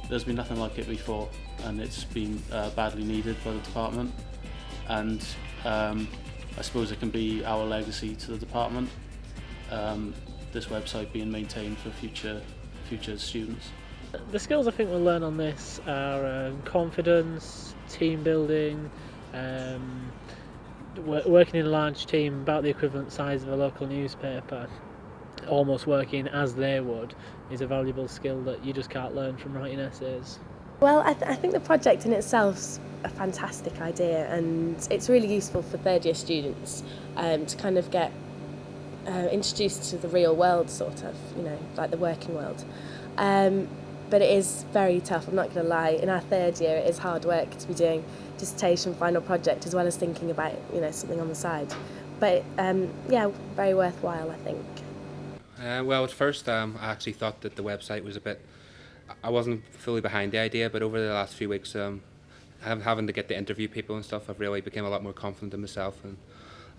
there's been nothing like it before, and it's been badly needed by the department, and I suppose it can be our legacy to the department, this website being maintained for future students. The skills I think we'll learn on this are confidence, team building, working in a large team about the equivalent size of a local newspaper, almost working as they would, is a valuable skill that you just can't learn from writing essays. Well, I think the project in itself's a fantastic idea, and it's really useful for third year students to kind of get introduced to the real world, sort of, like the working world. But it is very tough, I'm not going to lie. In our third year, it is hard work to be doing dissertation, final project, as well as thinking about something on the side. But yeah, very worthwhile, I think. Well, at first I actually thought that the website was I wasn't fully behind the idea, but over the last few weeks, having to get to interview people and stuff, I've really become a lot more confident in myself, and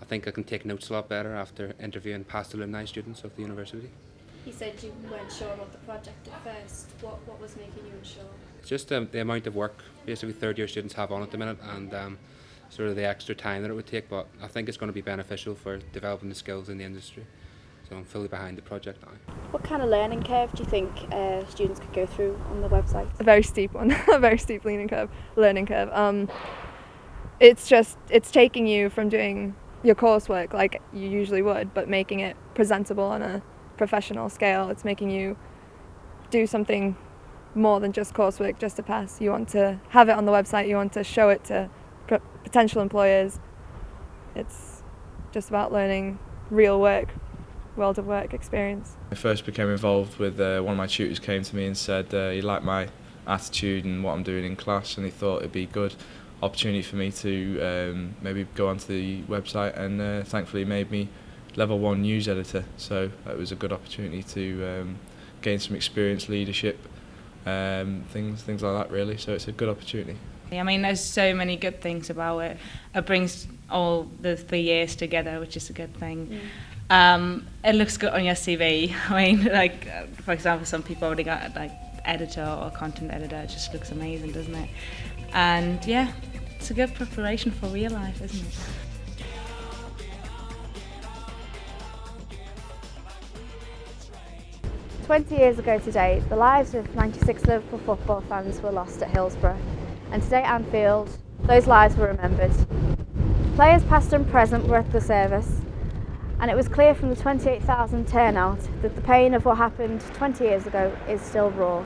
I think I can take notes a lot better after interviewing past alumni students of the university. You said you weren't sure about the project at first. What was making you unsure? It's just the amount of work basically third year students have on at the minute, and sort of the extra time that it would take, but I think it's going to be beneficial for developing the skills in the industry. So I'm fully behind the project now. What kind of learning curve do you think students could go through on the website? A very steep one, a very steep learning curve. It's taking you from doing your coursework like you usually would, but making it presentable on a professional scale. It's making you do something more than just coursework just to pass. You want to have it on the website, you want to show it to potential employers. It's just about learning real work, world of work experience. I first became involved with one of my tutors came to me and said he liked my attitude and what I'm doing in class, and he thought it'd be a good opportunity for me to maybe go onto the website, and thankfully made me level 1 news editor, so it was a good opportunity to gain some experience, leadership, things like that really, so it's a good opportunity. I mean, there's so many good things about it. It brings all the 3 years together, which is a good thing. It looks good on your CV. I mean, like, for example, some people already got like editor or content editor. It just looks amazing, doesn't it? And yeah, it's a good preparation for real life, isn't it? "20 years ago today, the lives of 96 Liverpool football fans were lost at Hillsborough, and today at Anfield, those lives were remembered. Players past and present were at the service, and it was clear from the 28,000 turnout that the pain of what happened 20 years ago is still raw.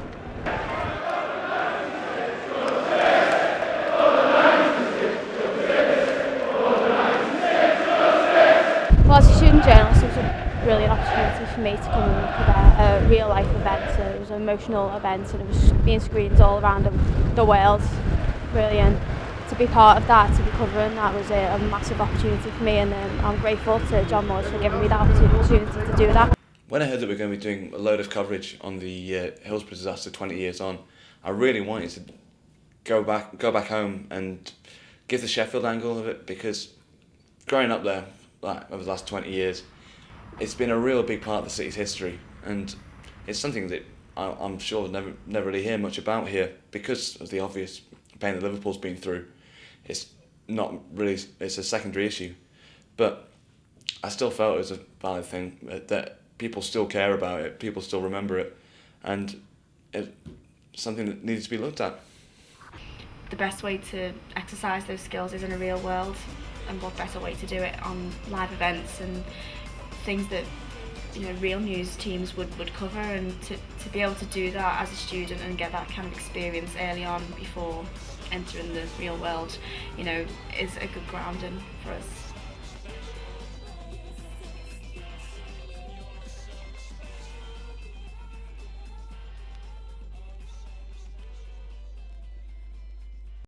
Well, as a student journalist, it was a brilliant opportunity for me to come and look at a real life event. It was an emotional event, and it was being screened all around the world, really, and to be part of that, to be covering that, was a massive opportunity for me, and I'm grateful to John Moores for giving me that opportunity to do that. When I heard that we were going to be doing a load of coverage on the Hillsborough disaster 20 years on, I really wanted to go back home and give the Sheffield angle of it, because growing up there, like, over the last 20 years, it's been a real big part of the city's history, and it's something that I'm sure never really hear much about here because of the obvious pain that Liverpool's been through. It's not really, it's a secondary issue, but I still felt it was a valid thing, that people still care about it, people still remember it, and it's something that needed to be looked at. The best way to exercise those skills is in a real world, and what better way to do it on live events and things that real news teams would cover, and to be able to do that as a student and get that kind of experience early on before entering the real world, is a good grounding for us.